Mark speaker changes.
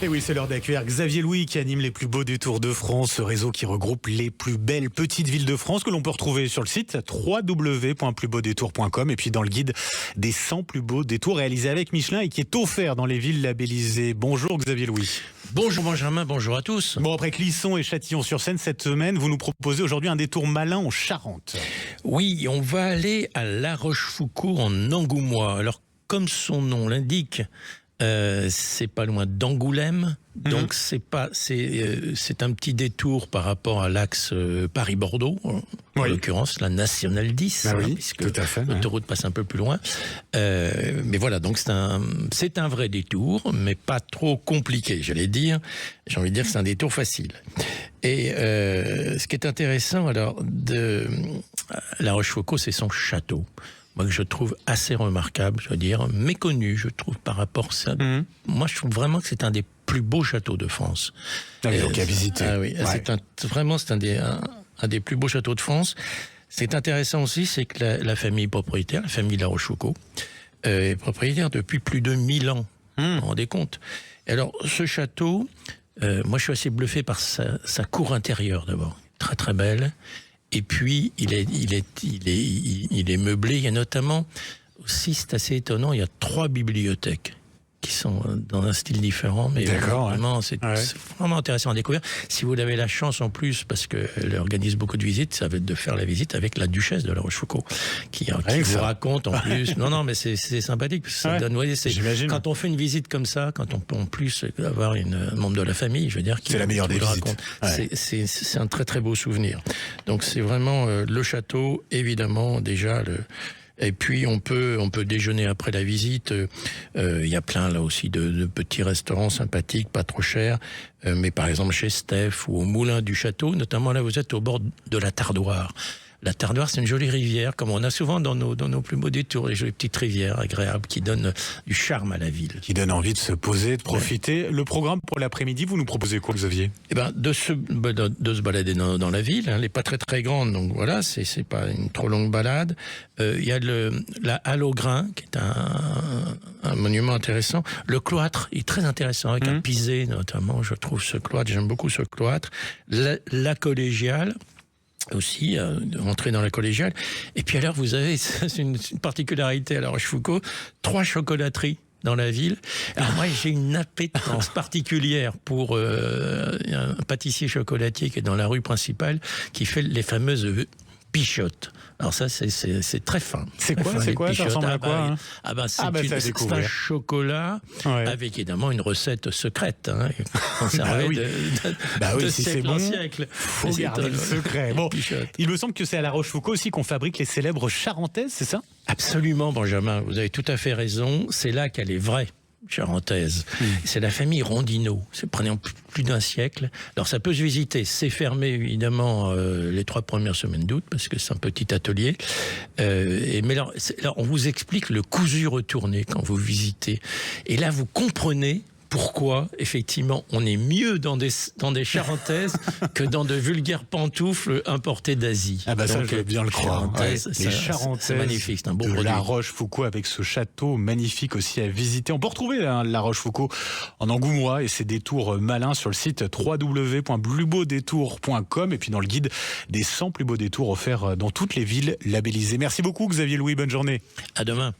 Speaker 1: Et oui, c'est l'heure d'accueillir Xavier Louis qui anime les plus beaux détours de France, ce réseau qui regroupe les plus belles petites villes de France que l'on peut retrouver sur le site www.plusbeaudétours.com et puis dans le guide des 100 plus beaux détours réalisés avec Michelin et qui est offert dans les villes labellisées. Bonjour Xavier Louis.
Speaker 2: Bonjour Benjamin, bonjour à tous.
Speaker 1: Bon, après Clisson et Châtillon-sur-Seine, cette semaine, vous nous proposez aujourd'hui un détour malin en Charente.
Speaker 2: Oui, on va aller à La Rochefoucauld en Angoumois. Alors, comme son nom l'indique, c'est pas loin d'Angoulême, donc c'est un petit détour par rapport à l'axe Paris-Bordeaux, en l'occurrence la nationale 10, puisque l'autoroute passe un peu plus loin. Mais voilà, donc c'est un vrai détour, mais pas trop compliqué, j'allais dire. J'ai envie de dire que c'est un détour facile. Et ce qui est intéressant alors de La Rochefoucauld, c'est son château. Moi, que je trouve assez remarquable, je veux dire, méconnu, je trouve, par rapport à ça. Moi, je trouve vraiment que c'est un des plus beaux châteaux de France.
Speaker 1: Donc, à visiter.
Speaker 2: Ah oui, c'est un des plus beaux châteaux de France. Ce qui est intéressant aussi, c'est que la famille propriétaire, la famille La Rochefoucauld, est propriétaire depuis plus de 1000 ans. Vous vous rendez compte? Et alors, ce château, moi, je suis assez bluffé par sa cour intérieure, d'abord. Très, très belle. Et puis, il est meublé. Il y a notamment, aussi, c'est assez étonnant, il y a 3 bibliothèques qui sont dans un style différent. Mais vraiment, c'est vraiment intéressant à découvrir. Si vous avez la chance en plus, parce qu'elle organise beaucoup de visites, ça va être de faire la visite avec la duchesse de La Rochefoucauld, qui vous raconte en plus. Non, mais c'est sympathique. Ça donne, j'imagine. Quand on fait une visite comme ça, quand on peut en plus avoir un membre de la famille, je veux dire,
Speaker 1: c'est la meilleure des visites.
Speaker 2: C'est un très très beau souvenir. Donc c'est vraiment le château, évidemment, déjà Et puis on peut déjeuner après la visite. Il y a plein là aussi de petits restaurants sympathiques, pas trop chers. Mais par exemple chez Steph ou au Moulin du Château, notamment là vous êtes au bord de la Tardoire. La Tardoire, c'est une jolie rivière, comme on a souvent dans nos plus beaux détours, les jolies petites rivières agréables qui donnent du charme à la ville.
Speaker 1: Qui donnent envie de se poser, de profiter. Le programme pour l'après-midi, vous nous proposez quoi, Xavier?
Speaker 2: Eh ben, de se balader dans la ville. Elle n'est pas très très grande, donc voilà, c'est pas une trop longue balade. Il y a la Halle au Grain, qui est un monument intéressant. Le cloître est très intéressant, avec un pisé notamment. Je trouve ce cloître, j'aime beaucoup ce cloître. La collégiale aussi, rentrer dans la collégiale. Et puis alors, vous avez, c'est une particularité à La Rochefoucauld, 3 chocolateries dans la ville. Alors moi, j'ai une appétence particulière pour un pâtissier chocolatier qui est dans la rue principale, qui fait les fameuses pichottes. Alors ça, c'est très fin.
Speaker 1: C'est quoi? Ça ressemble à quoi?
Speaker 2: C'est un chocolat avec évidemment une recette secrète, conservée de siècle en siècle.
Speaker 1: Faut garder le secret. Bon, il me semble que c'est à La Rochefoucauld aussi qu'on fabrique les célèbres charentaises, c'est ça?
Speaker 2: Absolument, Benjamin. Vous avez tout à fait raison. C'est là qu'elle est vraie charentaise. C'est la famille Rondineau. C'est prenant plus d'1 siècle. Alors ça peut se visiter. C'est fermé évidemment les 3 premières semaines d'août parce que c'est un petit atelier. Mais là, on vous explique le cousu retourné quand vous visitez. Et là, vous comprenez pourquoi, effectivement, on est mieux dans des charentaises que dans de vulgaires pantoufles importées d'Asie.
Speaker 1: Ça, je veux bien le croire. Les charentaises,
Speaker 2: c'est magnifique, c'est un beau
Speaker 1: de
Speaker 2: produit.
Speaker 1: La Rochefoucauld avec ce château magnifique aussi à visiter. On peut retrouver La Rochefoucauld en Angoumois et ses détours malins sur le site www.plusbeaudétours.com et puis dans le guide des 100 plus beaux détours offerts dans toutes les villes labellisées. Merci beaucoup Xavier Louis, bonne journée.
Speaker 2: À demain.